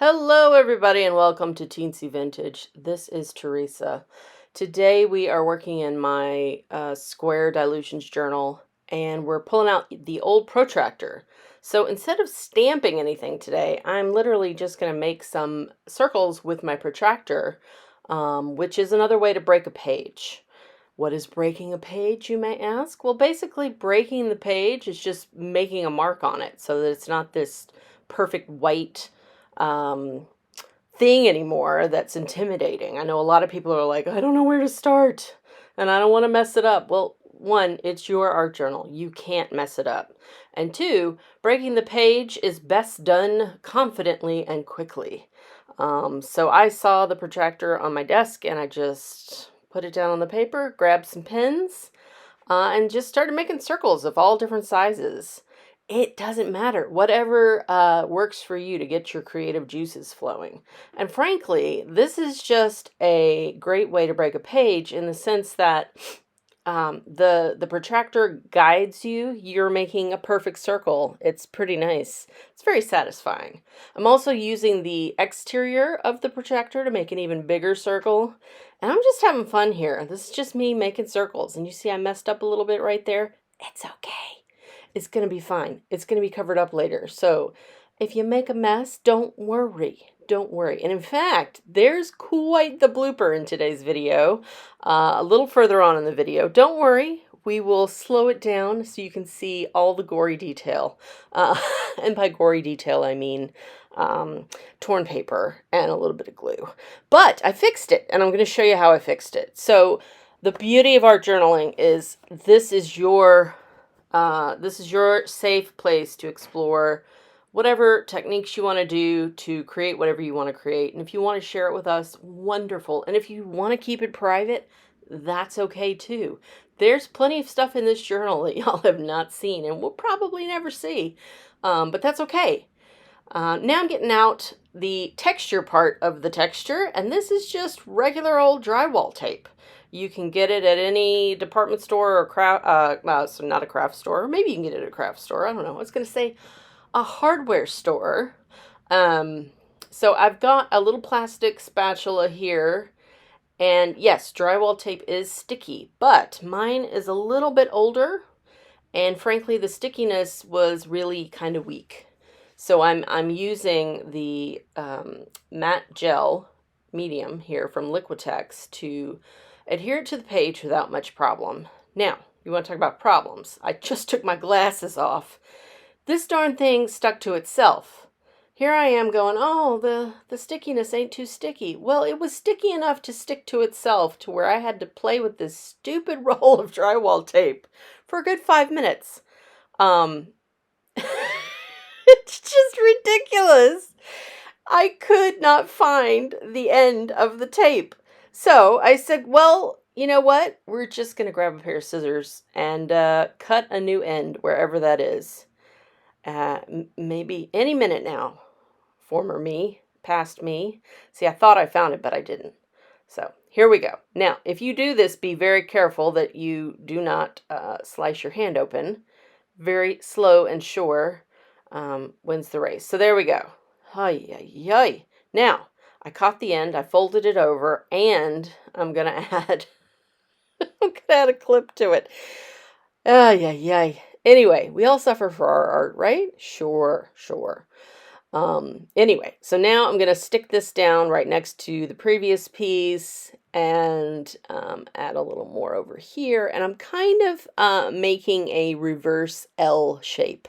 Hello, everybody, and welcome to Teensy Vintage. This is Teresa. Today we are working in my square dilutions journal, and we're pulling out the old protractor. So instead of stamping anything today, I'm literally just going to make some circles with my protractor, which is another way to break a page. What is breaking a page, you may ask? Well, basically breaking the page is just making a mark on it so that it's not this perfect white thing anymore that's intimidating. I know a lot of people are like, I don't know where to start and I don't want to mess it up. Well, one, it's your art journal. You can't mess it up. And two, breaking the page is best done confidently and quickly. So I saw the protractor on my desk and I just put it down on the paper, grabbed some pens, and just started making circles of all different sizes. It doesn't matter. Whatever works for you to get your creative juices flowing. And frankly, this is just a great way to break a page in the sense that the protractor guides you. You're making a perfect circle. It's pretty nice. It's very satisfying. I'm also using the exterior of the protractor to make an even bigger circle. And I'm just having fun here. This is just me making circles. And you see I messed up a little bit right there? It's okay. It's going to be fine. It's going to be covered up later. So if you make a mess, don't worry. Don't worry. And in fact, there's quite the blooper in today's video. A little further on in the video. Don't worry. We will slow it down so you can see all the gory detail. And by gory detail, I mean torn paper and a little bit of glue. But I fixed it, and I'm going to show you how I fixed it. So the beauty of art journaling is this is your safe place to explore whatever techniques you want to do to create whatever you want to create. And if you want to share it with us, wonderful. And if you want to keep it private, that's okay too. There's plenty of stuff in this journal that y'all have not seen and will probably never see. But that's okay. Now I'm getting out the texture part of the texture, and this is just regular old drywall tape. You can get it at any department store or craft, so not a craft store. Maybe you can get it at a craft store. I don't know. I was going to say a hardware store. So I've got a little plastic spatula here. And yes, drywall tape is sticky, but mine is a little bit older. And frankly, the stickiness was really kind of weak. So I'm using the matte gel medium here from Liquitex to adhere to the page without much problem. Now, you want to talk about problems. I just took my glasses off. This darn thing stuck to itself. Here I am going, oh, the stickiness ain't too sticky. Well, it was sticky enough to stick to itself to where I had to play with this stupid roll of drywall tape for a good 5 minutes. It's just ridiculous. I could not find the end of the tape. So I said, well, you know what? We're just going to grab a pair of scissors and cut a new end wherever that is. Maybe any minute now. Former me, past me. See, I thought I found it, but I didn't. So here we go. Now, if you do this, be very careful that you do not slice your hand open. Very slow and sure wins the race. So there we go. Ay. Now, I caught the end, I folded it over, and I'm going to add a clip to it. Anyway, we all suffer for our art, right? Sure. Anyway, so now I'm going to stick this down right next to the previous piece and add a little more over here. And I'm kind of making a reverse L shape.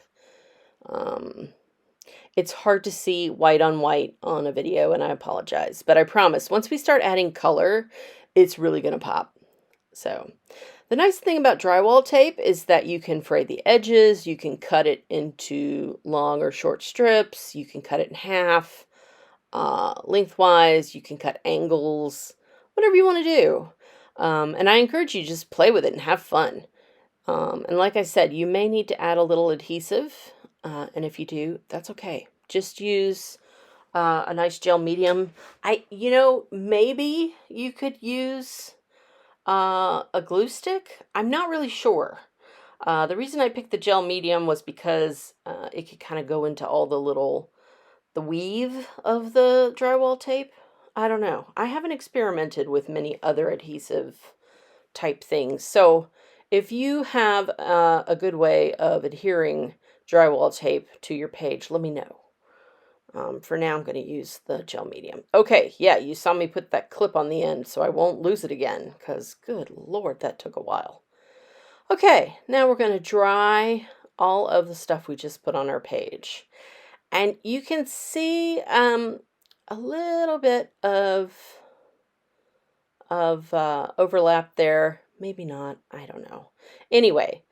It's hard to see white on white on a video, and I apologize. But I promise, once we start adding color, it's really going to pop. So the nice thing about drywall tape is that you can fray the edges, you can cut it into long or short strips, you can cut it in half, lengthwise, you can cut angles, whatever you want to do. And I encourage you to just play with it and have fun. And like I said, you may need to add a little adhesive, and if you do, that's okay. Just use a nice gel medium. Maybe you could use a glue stick. I'm not really sure. The reason I picked the gel medium was because it could kind of go into all the the weave of the drywall tape. I don't know. I haven't experimented with many other adhesive type things. So if you have a good way of adhering drywall tape to your page, let me know. For now, I'm going to use the gel medium. Okay, yeah, you saw me put that clip on the end, so I won't lose it again, because good Lord, that took a while. Okay, now we're going to dry all of the stuff we just put on our page. And you can see a little bit of overlap there. Maybe not, I don't know. Anyway,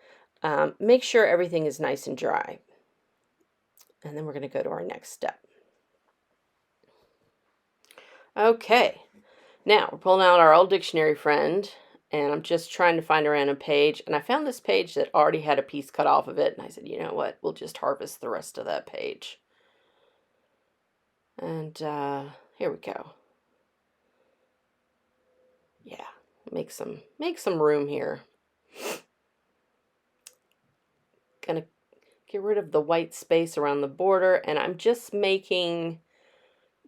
make sure everything is nice and dry. And then we're going to go to our next step. Okay, now we're pulling out our old dictionary friend, and I'm just trying to find a random page, and I found this page that already had a piece cut off of it, and I said, you know what, we'll just harvest the rest of that page. And here we go. Yeah, make some room here. Gonna get rid of the white space around the border, and I'm just making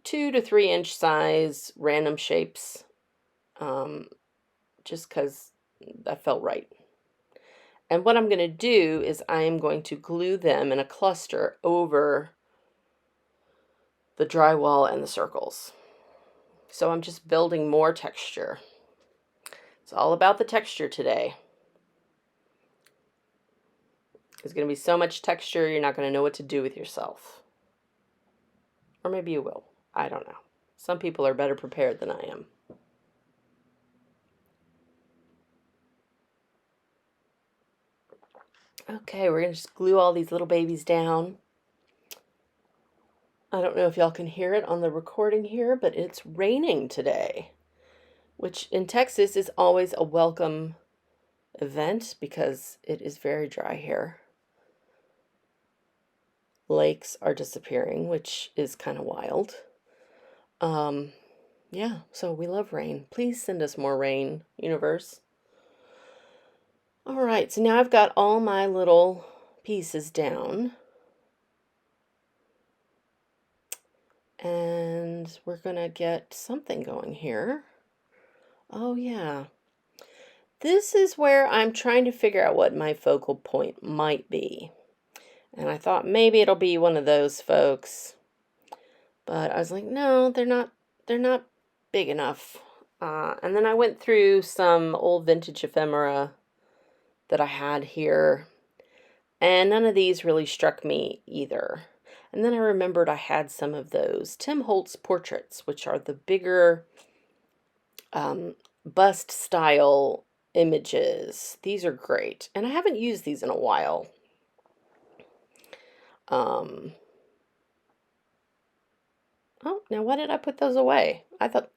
2 to 3 inch size random shapes, just because that felt right. And what I'm going to do is I am going to glue them in a cluster over the drywall and the circles. So I'm just building more texture. It's all about the texture today. There's going to be so much texture, you're not going to know what to do with yourself. Or maybe you will. I don't know. Some people are better prepared than I am. Okay, we're going to just glue all these little babies down. I don't know if y'all can hear it on the recording here, but it's raining today, which in Texas is always a welcome event because it is very dry here. Lakes are disappearing, which is kind of wild. Yeah, so we love rain. Please send us more rain, universe. All right, so now I've got all my little pieces down. And we're going to get something going here. Oh, yeah. This is where I'm trying to figure out what my focal point might be. And I thought maybe it'll be one of those folks. But I was like, no, they're not big enough. And then I went through some old vintage ephemera that I had here. And none of these really struck me either. And then I remembered I had some of those Tim Holtz portraits, which are the bigger bust style images. These are great. And I haven't used these in a while. Oh, now why did I put those away? I thought,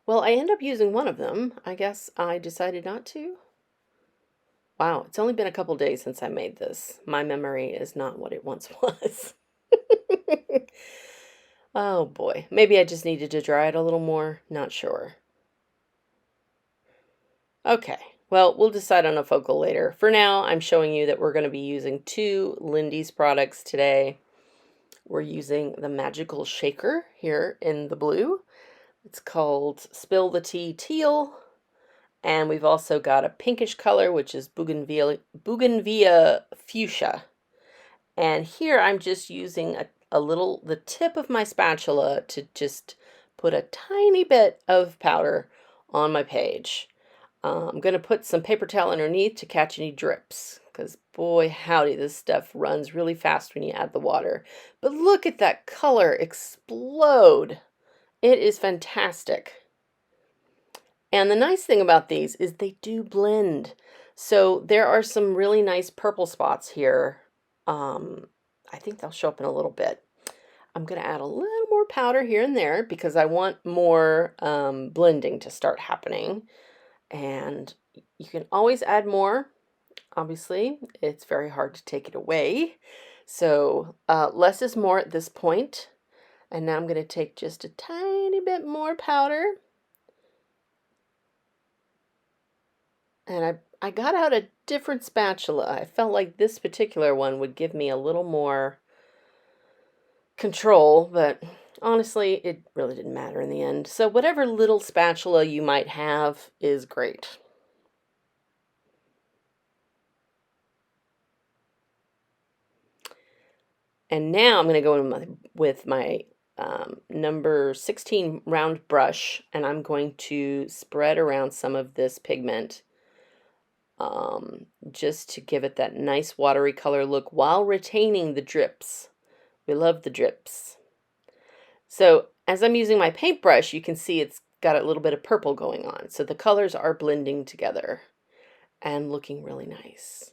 well, I end up using one of them. I guess I decided not to. Wow, it's only been a couple days since I made this. My memory is not what it once was. Oh boy, maybe I just needed to dry it a little more. Not sure. Okay, well, we'll decide on a focal later. For now, I'm showing you that we're going to be using 2 Lindy's products today. We're using the Magical Shaker here in the blue. It's called Spill the Tea Teal. And we've also got a pinkish color, which is Bougainvillea Fuchsia. And here I'm just using the tip of my spatula to just put a tiny bit of powder on my page. I'm going to put some paper towel underneath to catch any drips, because boy howdy, this stuff runs really fast when you add the water. But look at that color explode. It is fantastic. And the nice thing about these is they do blend. So there are some really nice purple spots here. I think they'll show up in a little bit. I'm going to add a little more powder here and there because I want more blending to start happening. And you can always add more. Obviously, it's very hard to take it away. So less is more at this point. And now I'm going to take just a tiny bit more powder. And I got out a different spatula. I felt like this particular one would give me a little more control, but honestly, it really didn't matter in the end. So whatever little spatula you might have is great. And now I'm going to go in with my number 16 round brush, and I'm going to spread around some of this pigment just to give it that nice watery color look while retaining the drips. We love the drips. So as I'm using my paintbrush, you can see it's got a little bit of purple going on. So the colors are blending together and looking really nice.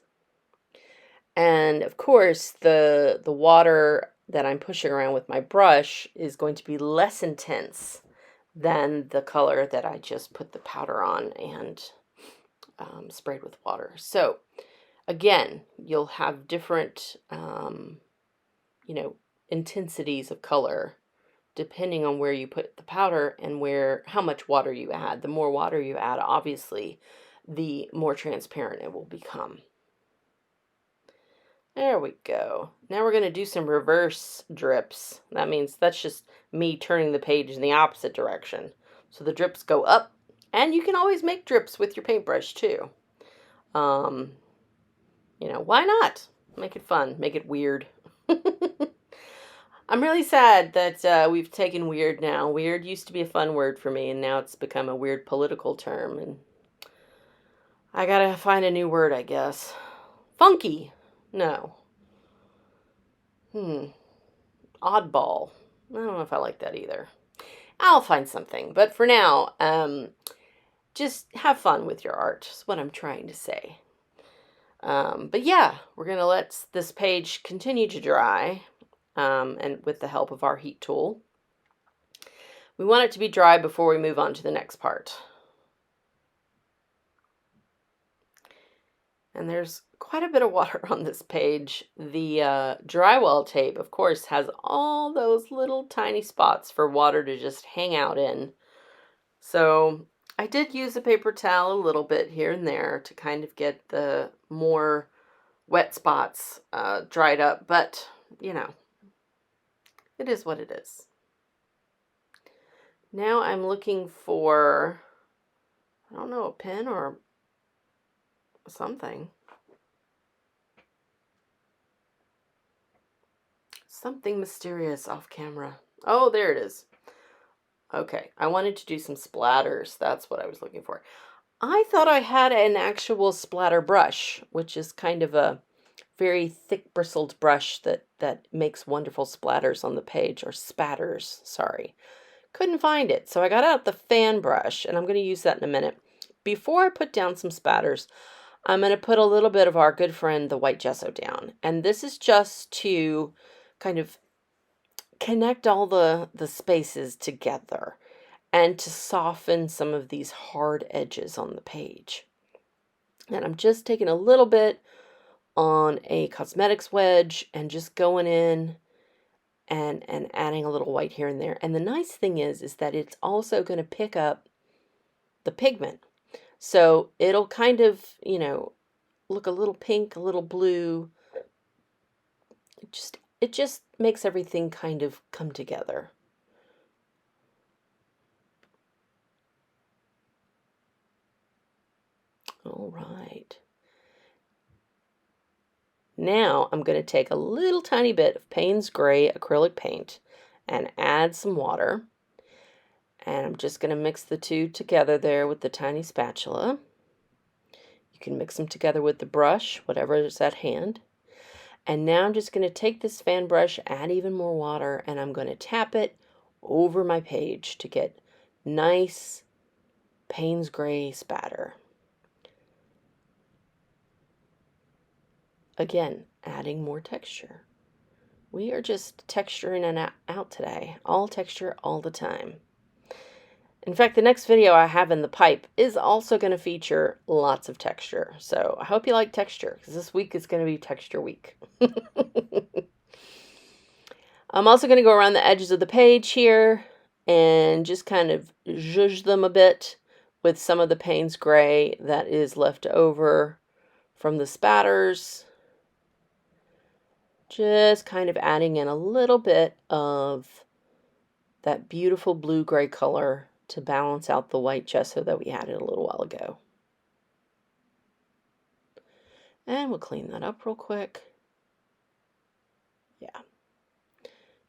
And of course, the water that I'm pushing around with my brush is going to be less intense than the color that I just put the powder on and sprayed with water. So again, you'll have different, intensities of color depending on where you put the powder and how much water you add. The more water you add, obviously, the more transparent it will become. There we go. Now we're going to do some reverse drips. That means that's just me turning the page in the opposite direction. So the drips go up, and you can always make drips with your paintbrush too. Why not? Make it fun, make it weird. I'm really sad that we've taken weird now. Weird used to be a fun word for me, and now it's become a weird political term, and I gotta find a new word, I guess. Funky. No. Oddball. I don't know if I like that either. I'll find something, but for now, just have fun with your art, is what I'm trying to say. But yeah, we're gonna let this page continue to dry. And with the help of our heat tool. We want it to be dry before we move on to the next part. And there's quite a bit of water on this page. The drywall tape, of course, has all those little tiny spots for water to just hang out in. So I did use a paper towel a little bit here and there to kind of get the more wet spots dried up, but it is what it is. Now I'm looking for, I don't know, a pen or something. Something mysterious off camera. Oh, there it is. Okay, I wanted to do some splatters. That's what I was looking for. I thought I had an actual splatter brush, which is kind of a very thick bristled brush that makes wonderful splatters on the page, or spatters, sorry. Couldn't find it, so I got out the fan brush, and I'm going to use that in a minute. Before I put down some spatters, I'm going to put a little bit of our good friend, the white gesso, down. And this is just to kind of connect all the spaces together and to soften some of these hard edges on the page. And I'm just taking a little bit on a cosmetics wedge and just going in and adding a little white here and there. And the nice thing is that it's also going to pick up the pigment. So it'll kind of, look a little pink, a little blue. It just makes everything kind of come together. All right. Now I'm going to take a little tiny bit of Payne's Gray acrylic paint and add some water. And I'm just going to mix the two together there with the tiny spatula. You can mix them together with the brush, whatever is at hand. And now I'm just going to take this fan brush, add even more water, and I'm going to tap it over my page to get nice Payne's Gray spatter. Again, adding more texture. We are just texturing and out today. All texture all the time. In fact, the next video I have in the pipe is also going to feature lots of texture. So I hope you like texture, because this week is going to be texture week. I'm also going to go around the edges of the page here and just kind of zhuzh them a bit with some of the Payne's Gray that is left over from the spatters. Just kind of adding in a little bit of that beautiful blue-gray color to balance out the white gesso that we added a little while ago. And we'll clean that up real quick. Yeah.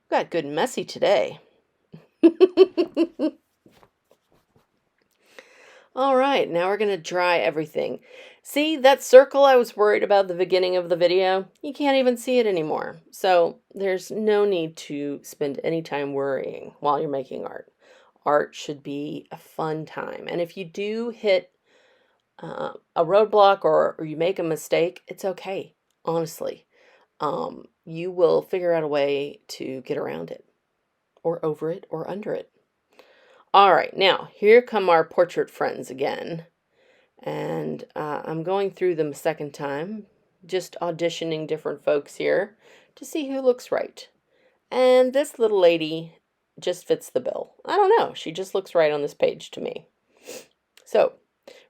Got good and messy today. All right, now we're going to dry everything. See, that circle I was worried about at the beginning of the video? You can't even see it anymore. So there's no need to spend any time worrying while you're making art. Art should be a fun time. And if you do hit a roadblock or you make a mistake, it's okay, honestly. You will figure out a way to get around it, or over it, or under it. All right, now here come our portrait friends again. And I'm going through them a second time, just auditioning different folks here to see who looks right. And this little lady just fits the bill. I don't know, she just looks right on this page to me. So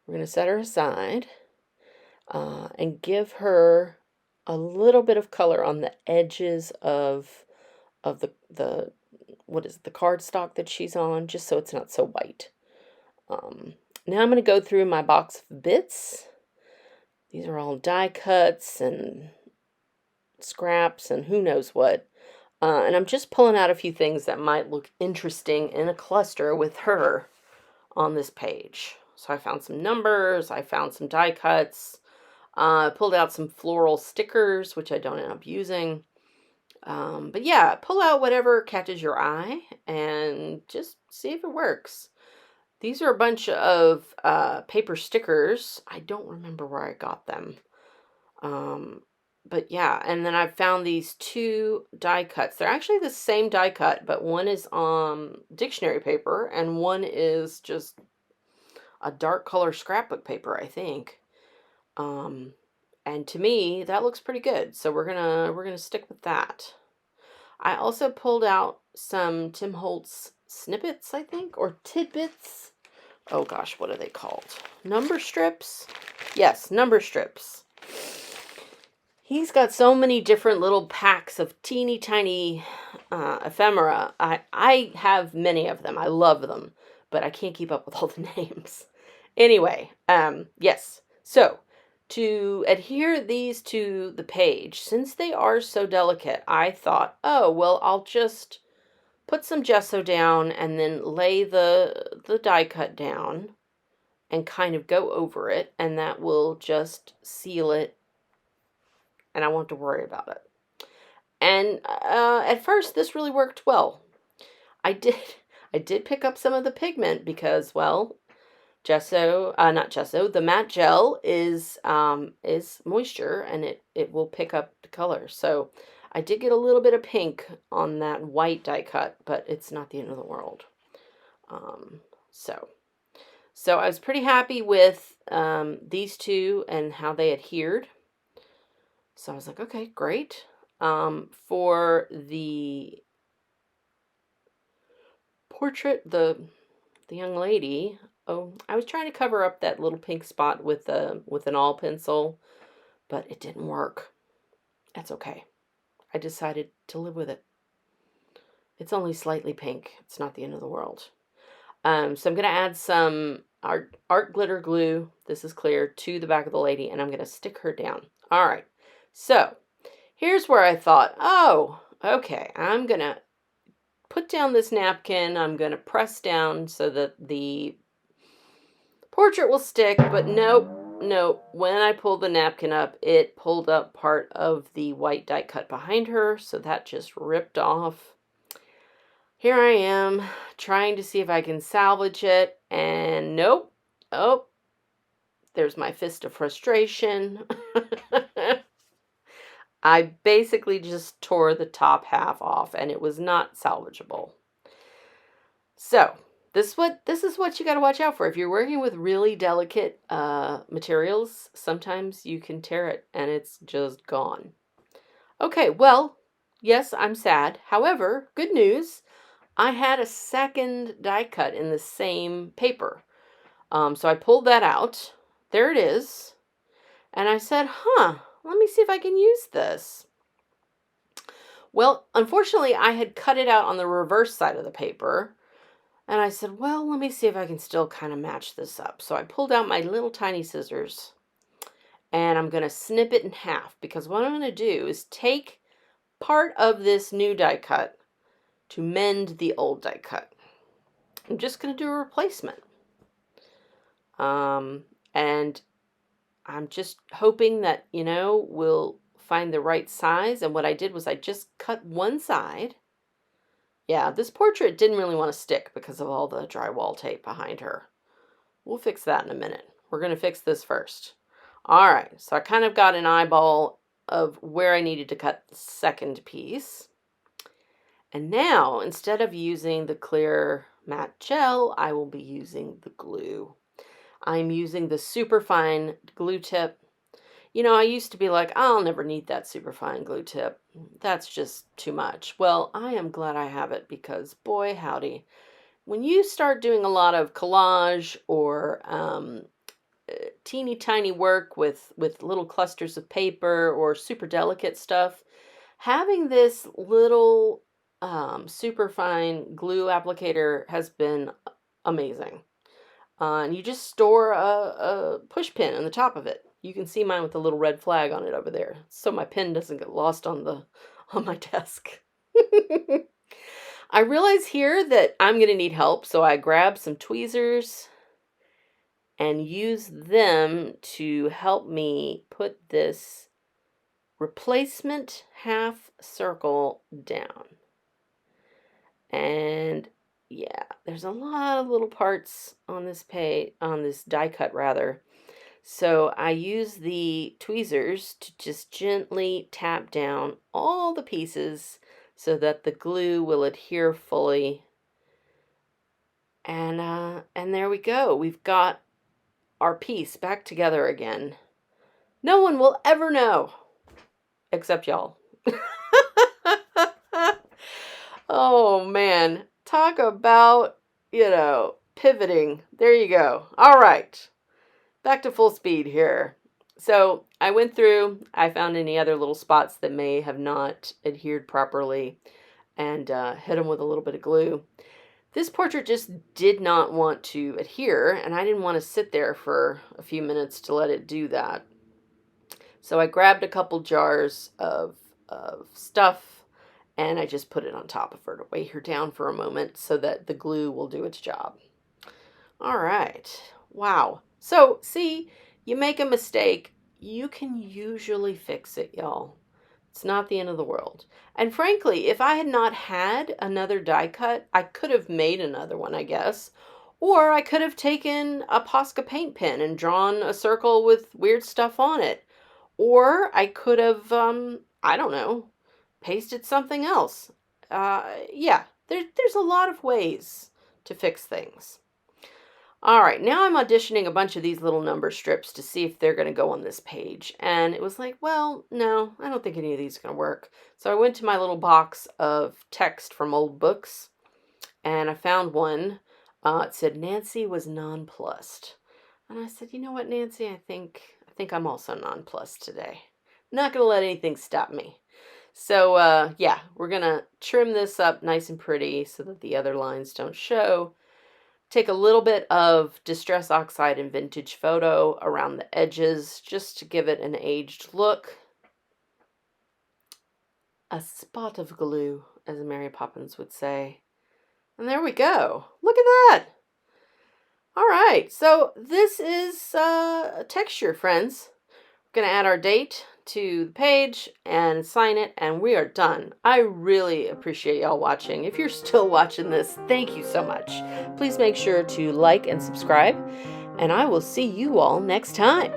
we're going to set her aside and give her a little bit of color on the edges of the what is it, the cardstock that she's on, just so it's not so white. Now I'm going to go through my box of bits. These are all die cuts and scraps and who knows what. And I'm just pulling out a few things that might look interesting in a cluster with her on this page. So I found some numbers, I found some die cuts, I pulled out some floral stickers, which I don't end up using. But yeah, pull out whatever catches your eye and just see if it works. These are a bunch of paper stickers. I don't remember where I got them. But yeah, and then I found these two die cuts. They're actually the same die cut, but one is dictionary paper and one is just a dark color scrapbook paper, I think. And to me, that looks pretty good. So we're gonna stick with that. I also pulled out some Tim Holtz snippets, I think, or tidbits. Oh gosh, what are they called? Number strips? Yes, number strips. He's got so many different little packs of teeny tiny ephemera. I have many of them. I love them, but I can't keep up with all the names. Anyway, yes. So, to adhere these to the page, since they are so delicate, I thought, oh, well, I'll just put some gesso down and then lay the die cut down and kind of go over it, and that will just seal it, and I won't have to worry about it. And at first, this really worked well. I did pick up some of the pigment because, well, the matte gel is moisture, and it will pick up the color. So I did get a little bit of pink on that white die cut, but it's not the end of the world. So I was pretty happy with these two and how they adhered. So I was like, okay, great. For the portrait, the young lady, oh, I was trying to cover up that little pink spot with an all pencil, but it didn't work. That's okay. I decided to live with it. It's only slightly pink. It's not the end of the world. So I'm going to add some art glitter glue, this is clear, to the back of the lady, and I'm going to stick her down. All right. So here's where I thought, oh, okay, I'm going to put down this napkin. I'm going to press down so that the portrait will stick, but nope. When I pulled the napkin up, it pulled up part of the white die cut behind her, so that just ripped off. Here I am trying to see if I can salvage it, and nope. Oh, there's my fist of frustration. I basically just tore the top half off, and it was not salvageable. So this is what you got to watch out for. If you're working with really delicate materials, sometimes you can tear it and it's just gone. Okay, well, yes, I'm sad. However, good news, I had a second die cut in the same paper. So I pulled that out. There it is. And I said, let me see if I can use this. Well, unfortunately, I had cut it out on the reverse side of the paper. And I said, well, let me see if I can still kind of match this up. So I pulled out my little tiny scissors and I'm going to snip it in half, because what I'm going to do is take part of this new die cut to mend the old die cut. I'm just going to do a replacement. And I'm just hoping that, we'll find the right size. And what I did was I just cut one side. Yeah, this portrait didn't really want to stick because of all the drywall tape behind her. We'll fix that in a minute. We're going to fix this first. All right, so I kind of got an eyeball of where I needed to cut the second piece. And now, instead of using the clear matte gel, I will be using the glue. I'm using the super fine glue tip. I used to be like, I'll never need that super fine glue tip. That's just too much. Well, I am glad I have it, because boy, howdy. When you start doing a lot of collage or teeny tiny work with little clusters of paper or super delicate stuff, having this little super fine glue applicator has been amazing. And you just store a push pin on the top of it. You can see mine with the little red flag on it over there, so my pen doesn't get lost on my desk. I realize here that I'm going to need help, so I grab some tweezers and use them to help me put this replacement half circle down. And yeah, there's a lot of little parts on this die cut rather. So I use the tweezers to just gently tap down all the pieces so that the glue will adhere fully. And there we go. We've got our piece back together again. No one will ever know, except y'all. Oh man, talk about, pivoting. There you go. All right. Back to full speed here. So I went through, I found any other little spots that may have not adhered properly, and hit them with a little bit of glue. This portrait just did not want to adhere, and I didn't want to sit there for a few minutes to let it do that. So I grabbed a couple jars of stuff, and I just put it on top of her to weigh her down for a moment so that the glue will do its job. All right. Wow. So, see, you make a mistake, you can usually fix it, y'all. It's not the end of the world. And frankly, if I had not had another die cut, I could have made another one, I guess. Or I could have taken a Posca paint pen and drawn a circle with weird stuff on it. Or I could have, I don't know, pasted something else. Yeah, there's a lot of ways to fix things. All right, now I'm auditioning a bunch of these little number strips to see if they're going to go on this page. And it was like, well, no, I don't think any of these are going to work. So I went to my little box of text from old books, and I found one. It said, Nancy was nonplussed. And I said, you know what, Nancy, I think I'm also nonplussed today. Not going to let anything stop me. So, yeah, we're going to trim this up nice and pretty so that the other lines don't show. Take a little bit of Distress Oxide and Vintage Photo around the edges just to give it an aged look. A spot of glue, as Mary Poppins would say. And there we go. Look at that. All right, so this is a texture, friends. We're going to add our date to the page and sign it, and we are done. I really appreciate y'all watching. If you're still watching this, thank you so much. Please make sure to like and subscribe, and I will see you all next time.